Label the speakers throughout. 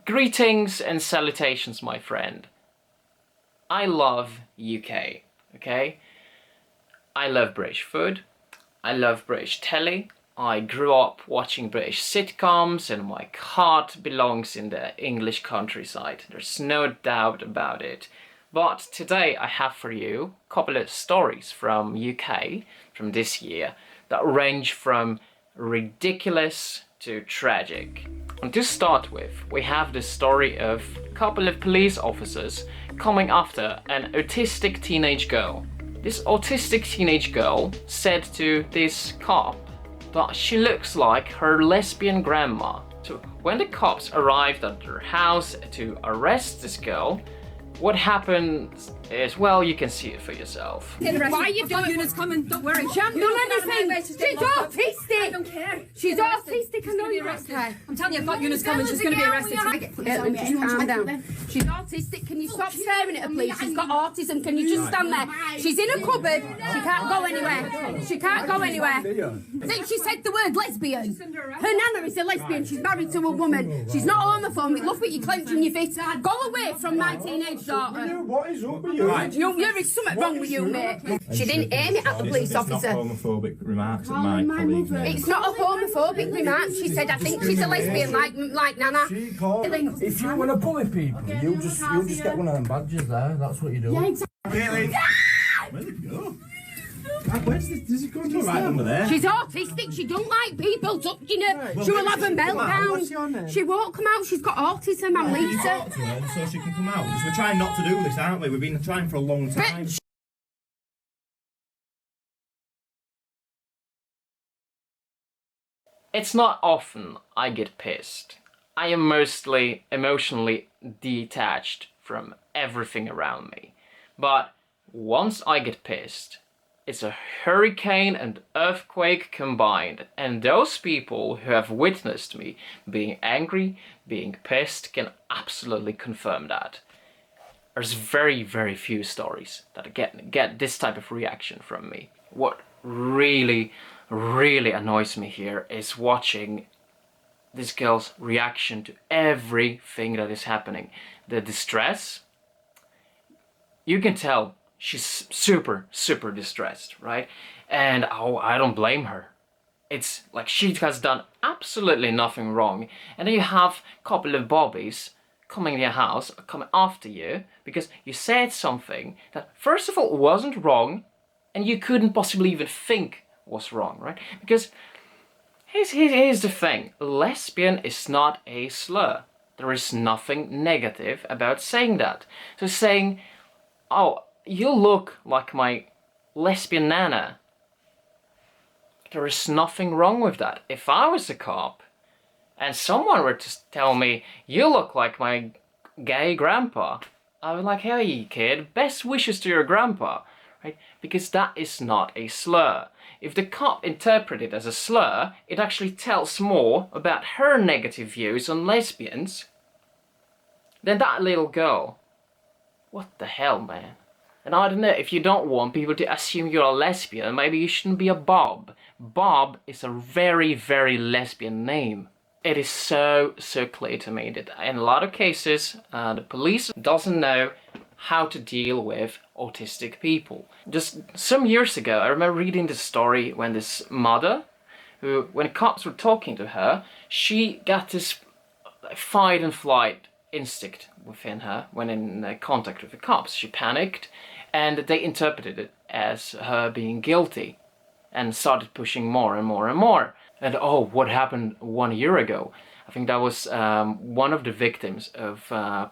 Speaker 1: Greetings and salutations, my friend. I love UK, okay? I love British food, I love British telly, I grew up watching British sitcoms and my heart belongs in the English countryside. There's no doubt about it. But today I have for you a couple of stories from UK from this year that range from ridiculous to tragic. And to start with, we have the story of a couple of police officers coming after an autistic teenage girl. This autistic teenage girl said to this cop that she looks like her lesbian grandma. So when the cops arrived at her house to arrest this girl, what happened is, well, you can see it for yourself.
Speaker 2: Why are you doing units coming? Don't worry. She hasn't done anything. She's autistic. I don't care. She's autistic. I know you're okay. I'm telling you, I've got units coming. She's going to be arrested. Just calm down. She's autistic. Can you stop staring at her, please? She's got autism. Can you just stand there? She's in a cupboard. She can't go anywhere. She can't go anywhere. I think she said the word lesbian. Her nana is a lesbian. She's married to a woman. She's not homophobic. Look what you're clenching your fist. Go away from my teenage daughter.
Speaker 3: What is up with you?
Speaker 2: There is something wrong with you, mate. She didn't aim it at the police officer.
Speaker 3: Not homophobic remarks at my colleague.
Speaker 2: It's not a homophobic remark. She said, I think she's a lesbian like Nana.
Speaker 4: If you want to bully people, you'll just get one of them badges there. That's what you do.
Speaker 2: Yeah, exactly.
Speaker 3: Where'd it go? Where's this? Does it go to right over there?
Speaker 2: She's autistic. She don't like people touching her. She will have a meltdown. She won't come out. She's got autism. I'm Lisa.
Speaker 3: Talk to her so she can come out. Because we're trying not to do this, aren't we? We've been trying for a long time.
Speaker 1: It's not often I get pissed. I am mostly emotionally detached from everything around me. But once I get pissed, it's a hurricane and earthquake combined, and those people who have witnessed me being angry, being pissed, can absolutely confirm that. There's very, very few stories that get this type of reaction from me. What really, really annoys me here is watching this girl's reaction to everything that is happening. The distress, you can tell she's super, super distressed, right? And I don't blame her. It's like she has done absolutely nothing wrong. And then you have a couple of bobbies coming in your house, coming after you, because you said something that, first of all, wasn't wrong, and you couldn't possibly even think was wrong, right? Because here's the thing. Lesbian is not a slur. There is nothing negative about saying that. So saying, oh, you look like my lesbian nana. There is nothing wrong with that. If I was a cop and someone were to tell me, you look like my gay grandpa, I would be like, hey kid, best wishes to your grandpa, right? Because that is not a slur. If the cop interprets it as a slur, it actually tells more about her negative views on lesbians than that little girl. What the hell, man? And I don't know, if you don't want people to assume you're a lesbian, maybe you shouldn't be a Bob. Bob is a very, very lesbian name. It is so clear to me that in a lot of cases, the police doesn't know how to deal with autistic people. Just some years ago, I remember reading this story when this mother, who, when cops were talking to her, she got this fight and flight instinct within her when in contact with the cops. She panicked, and they interpreted it as her being guilty and started pushing more and more and more. And oh, what happened 1 year ago? I think that was one of the victims of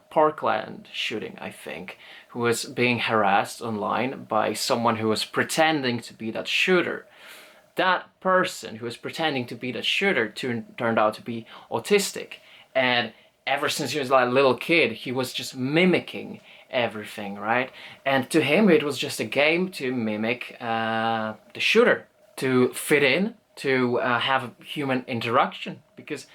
Speaker 1: Parkland shooting, I think, who was being harassed online by someone who was pretending to be that shooter. That person who was pretending to be that shooter turned out to be autistic. And ever since he was like a little kid, he was just mimicking everything, right? And to him, it was just a game to mimic the shooter, to fit in, to have a human interaction. Because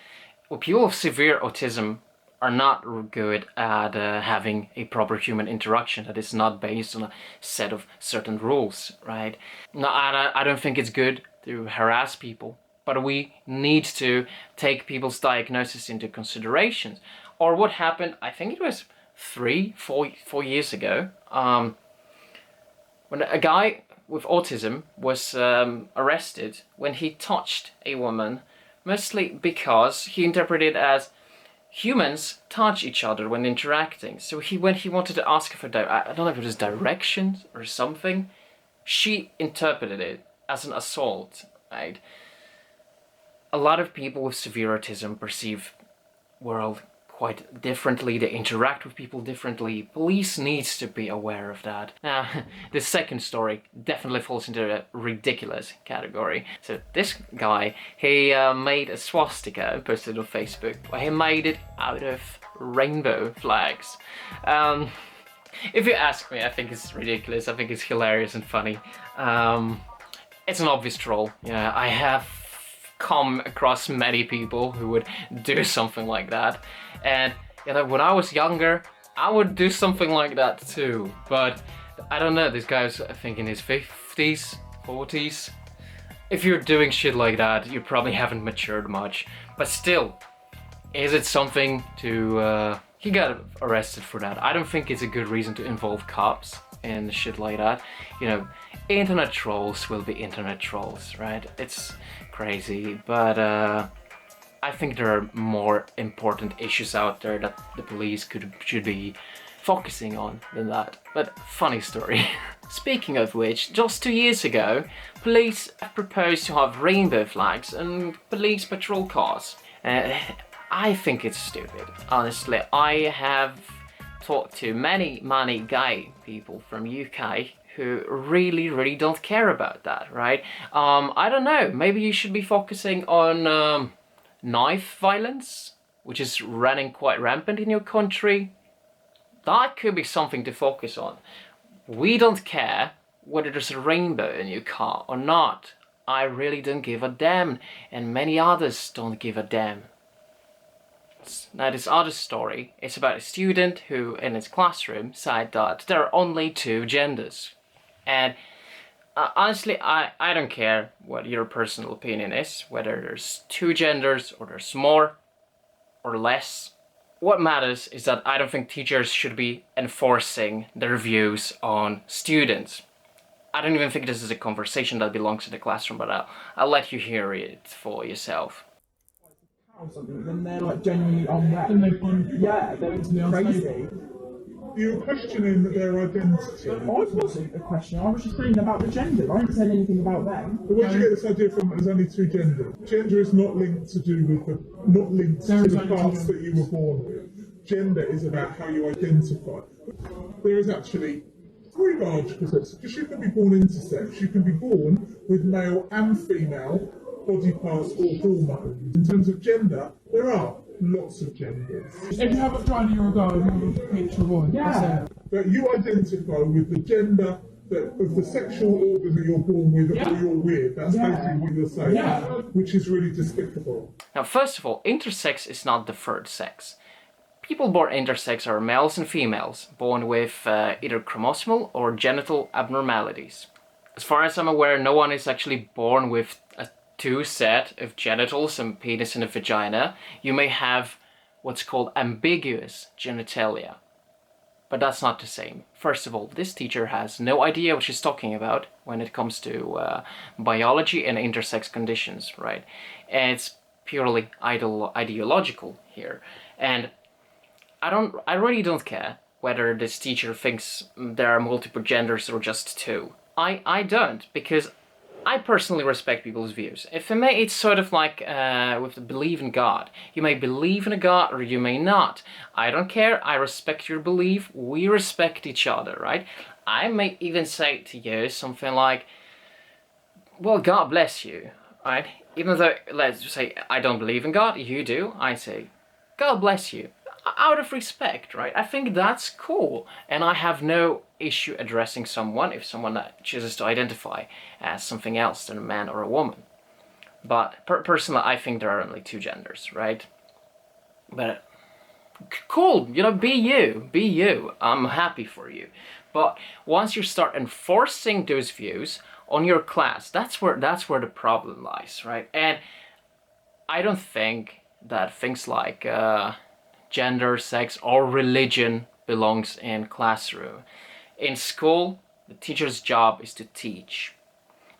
Speaker 1: people with severe autism are not good at having a proper human interaction that is not based on a set of certain rules, right? No, I don't think it's good to harass people, but we need to take people's diagnosis into consideration. Or what happened, I think it was 4 years ago, when a guy with autism was arrested when he touched a woman, mostly because he interpreted it as humans touch each other when interacting. So when he wanted to ask her for, I don't know if it was directions or something, she interpreted it as an assault, right? A lot of people with severe autism perceive world quite differently. They interact with people differently. Police needs to be aware of that. Now, the second story definitely falls into a ridiculous category. So this guy, he made a swastika and posted it on Facebook. He made it out of rainbow flags. If you ask me, I think it's ridiculous. I think it's hilarious and funny. It's an obvious troll. Yeah, I have come across many people who would do something like that, and you know, when I was younger I would do something like that too, but I don't know, this guy's I think in his 50s, 40s. If you're doing shit like that, you probably haven't matured much, but still, is it something to he got arrested for that. I don't think it's a good reason to involve cops and shit like that. You know, internet trolls will be internet trolls, right? It's crazy, but I think there are more important issues out there that the police should be focusing on than that. But funny story. Speaking of which, just 2 years ago, police proposed to have rainbow flags and police patrol cars. I think it's stupid, honestly. I have talked to many gay people from UK who really don't care about that, right? I don't know, maybe you should be focusing on knife violence, which is running quite rampant in your country. That could be something to focus on. We don't care whether there's a rainbow in your car or not. I really don't give a damn, and many others don't give a damn. Now this other story is about a student who in his classroom said that there are only 2 genders. And honestly, I don't care what your personal opinion is, whether there's 2 genders or there's more or less. What matters is that I don't think teachers should be enforcing their views on students. I don't even think this is a conversation that belongs to the classroom, but I'll let you hear it for yourself.
Speaker 5: Then they're like genuinely unwrapped. Yeah, they're crazy.
Speaker 6: You're questioning their identity.
Speaker 5: I wasn't a question. I was just saying about the gender. I didn't say anything about them.
Speaker 6: But where do you get this idea from? There's only 2 genders. Gender is not linked to the parts that you were born with. Gender is about how you identify. There is actually 3 large concepts. Because you can be born intersex. You can be born with male and female body parts or hormones. In terms of gender, there are lots of genders.
Speaker 5: If you have a try you're a girl, you have a picture boy. Yeah.
Speaker 6: But you identify with the gender of the sexual organ that you're born with or you're with. That's basically what you're saying, which is really despicable.
Speaker 1: Now, first of all, intersex is not the third sex. People born intersex are males and females, born with either chromosomal or genital abnormalities. As far as I'm aware, no one is actually born with a 2 set of genitals, a penis and a vagina. You may have what's called ambiguous genitalia, but that's not the same. First of all, this teacher has no idea what she's talking about when it comes to biology and intersex conditions, right? And it's purely ideological here. And I really don't care whether this teacher thinks there are multiple genders or just 2. I don't, because I personally respect people's views. For me, it's sort of like with the belief in God. You may believe in a God or you may not. I don't care. I respect your belief. We respect each other, right? I may even say to you something like, well, God bless you, right? Even though, let's just say, I don't believe in God, you do. I say, God bless you. Out of respect, right? I think that's cool. And I have no issue addressing someone if someone chooses to identify as something else than a man or a woman. But personally, I think there are only 2 genders, right? But cool, you know, be you. I'm happy for you. But once you start enforcing those views on your class, that's where the problem lies, right? And I don't think that things like gender, sex, or religion belongs in classroom. In school, the teacher's job is to teach,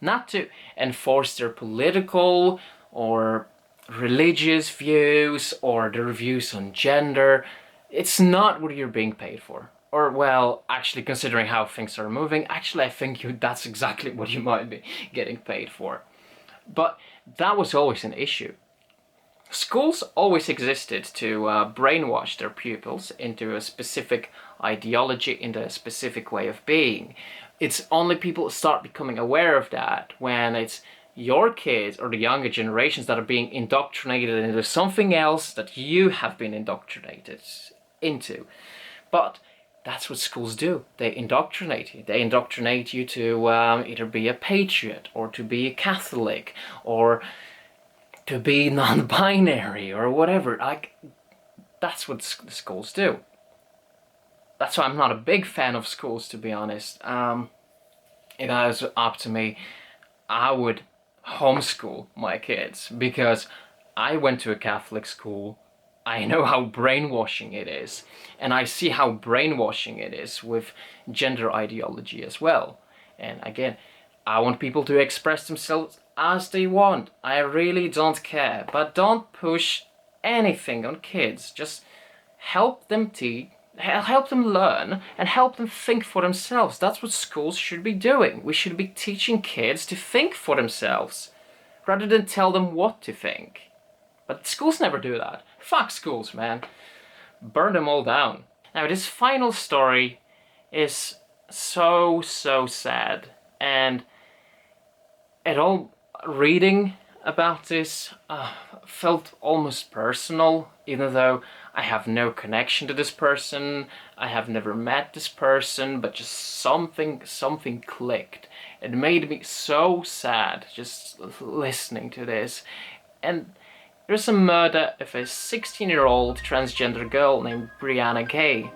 Speaker 1: not to enforce their political or religious views or their views on gender. It's not what you're being paid for. Or, well, actually, considering how things are moving, actually, I think that's exactly what you might be getting paid for. But that was always an issue. Schools always existed to brainwash their pupils into a specific ideology, into a specific way of being. It's only people start becoming aware of that when it's your kids or the younger generations that are being indoctrinated into something else that you have been indoctrinated into. But that's what schools do. They indoctrinate you. They indoctrinate you to either be a patriot or to be a Catholic or to be non-binary or whatever. Like, that's what the schools do. That's why I'm not a big fan of schools, to be honest. If it was up to me, I would homeschool my kids, because I went to a Catholic school. I know how brainwashing it is, and I see how brainwashing it is with gender ideology as well. And again, I want people to express themselves as they want. I really don't care, but don't push anything on kids. Just help them help them learn and help them think for themselves. That's what schools should be doing. We should be teaching kids to think for themselves rather than tell them what to think. But schools never do that. Fuck schools, man. Burn them all down. Now, this final story is so sad, and reading about this felt almost personal, even though I have no connection to this person. I have never met this person, but just something clicked. It made me so sad just listening to this. And there's a murder of a 16-year-old transgender girl named Brianna Ghey.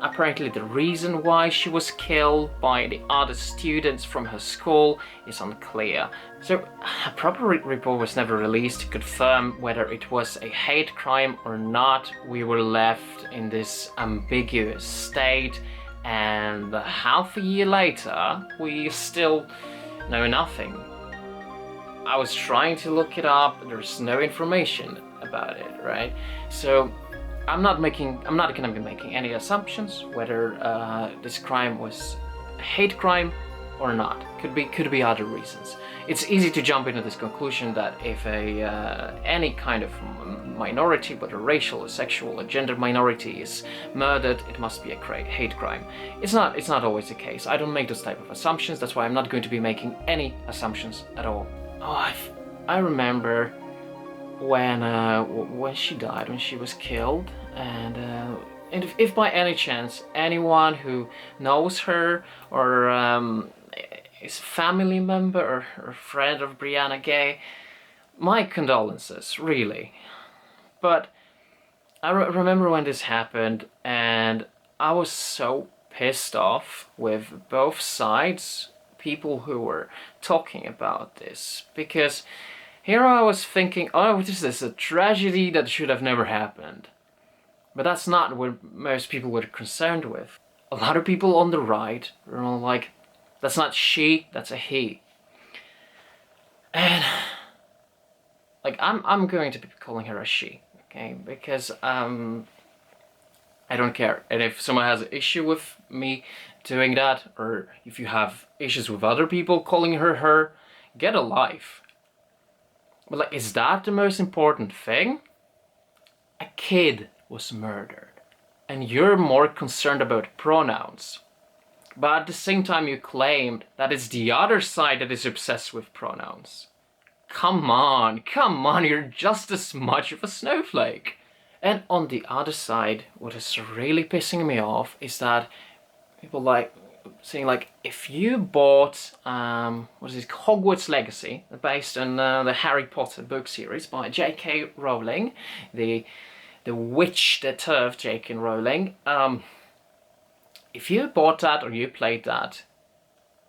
Speaker 1: Apparently the reason why she was killed by the other students from her school is unclear. So a proper report was never released to confirm whether it was a hate crime or not. We were left in this ambiguous state, and half a year later we still know nothing. I was trying to look it up, there's no information about it, right? So I'm not gonna be making any assumptions whether this crime was a hate crime or not. Could be other reasons. It's easy to jump into this conclusion that if any kind of minority, whether racial or sexual or gender minority, is murdered, it must be a hate crime. It's not always the case. I don't make those type of assumptions. That's why I'm not going to be making any assumptions at all. Oh, I remember when she died, when she was killed, and if by any chance anyone who knows her or is a family member or friend of Brianna Ghey, my condolences, really. But I remember when this happened, and I was so pissed off with both sides, people who were talking about this, because here I was thinking, oh, this is a tragedy that should have never happened. But that's not what most people were concerned with. A lot of people on the right were all like, that's not she, that's a he. And like, I'm going to be calling her a she, okay? Because I don't care. And if someone has an issue with me doing that, or if you have issues with other people calling her, get a life. But like, is that the most important thing? A kid was murdered, and you're more concerned about pronouns. But at the same time you claimed that it's the other side that is obsessed with pronouns. Come on, you're just as much of a snowflake. And on the other side, what is really pissing me off is that people like saying, like, if you bought Hogwarts Legacy, based on the Harry Potter book series by J.K. Rowling, the witch that turfed J.K. Rowling, if you bought that or you played that,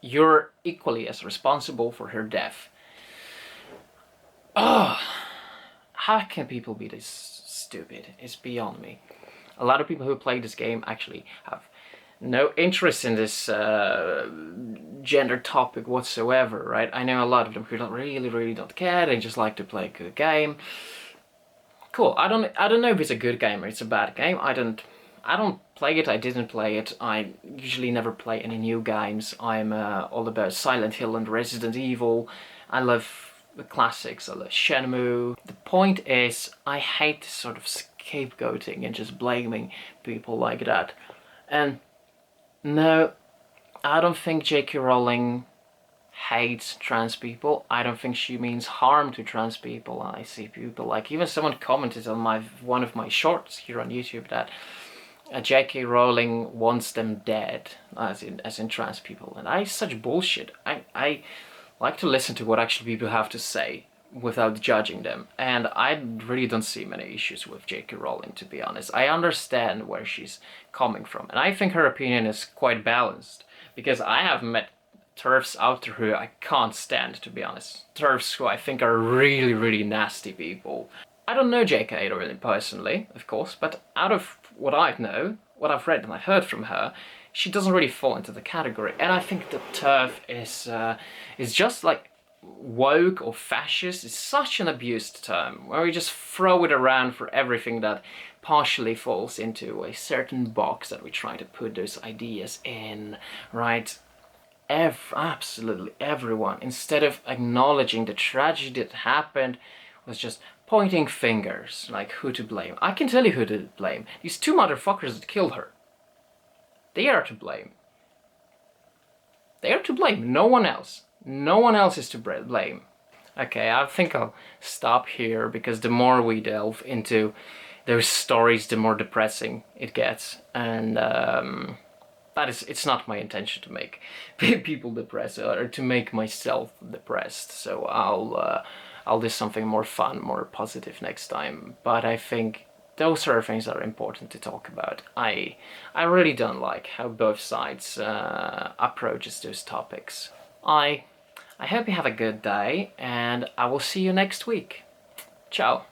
Speaker 1: you're equally as responsible for her death. Oh, how can people be this stupid? It's beyond me. A lot of people who play this game actually have no interest in this gender topic whatsoever, right? I know a lot of them who really don't care. They just like to play a good game. Cool. I don't know if it's a good game or it's a bad game. I don't play it. I didn't play it. I usually never play any new games. I'm all about Silent Hill and Resident Evil. I love the classics. I love Shenmue. The point is, I hate this sort of scapegoating and just blaming people like that. And no, I don't think J.K. Rowling hates trans people. I don't think she means harm to trans people. I see people like, even someone commented on one of my shorts here on YouTube that J.K. Rowling wants them dead, as in trans people, and I such bullshit. I like to listen to what actually people have to say without judging them, and I really don't see many issues with J.K. Rowling, to be honest. I understand where she's coming from, and I think her opinion is quite balanced, because I have met TERFs out there who I can't stand, to be honest. TERFs who I think are really nasty people. I don't know J.K. really personally, of course, but out of what I know, what I've read and I've heard from her, she doesn't really fall into the category. And I think that TERF is just like woke or fascist. Is such an abused term, where we just throw it around for everything that partially falls into a certain box that we try to put those ideas in, right? Absolutely everyone, instead of acknowledging the tragedy that happened, was just pointing fingers, like who to blame. I can tell you who to blame. These two motherfuckers that killed her. They are to blame. They are to blame, no one else. No one else is to blame. Okay, I think I'll stop here, because the more we delve into those stories, the more depressing it gets. And it's not my intention to make people depressed or to make myself depressed. So I'll do something more fun, more positive next time. But I think those are things that are important to talk about. I really don't like how both sides approaches those topics. I hope you have a good day, and I will see you next week. Ciao.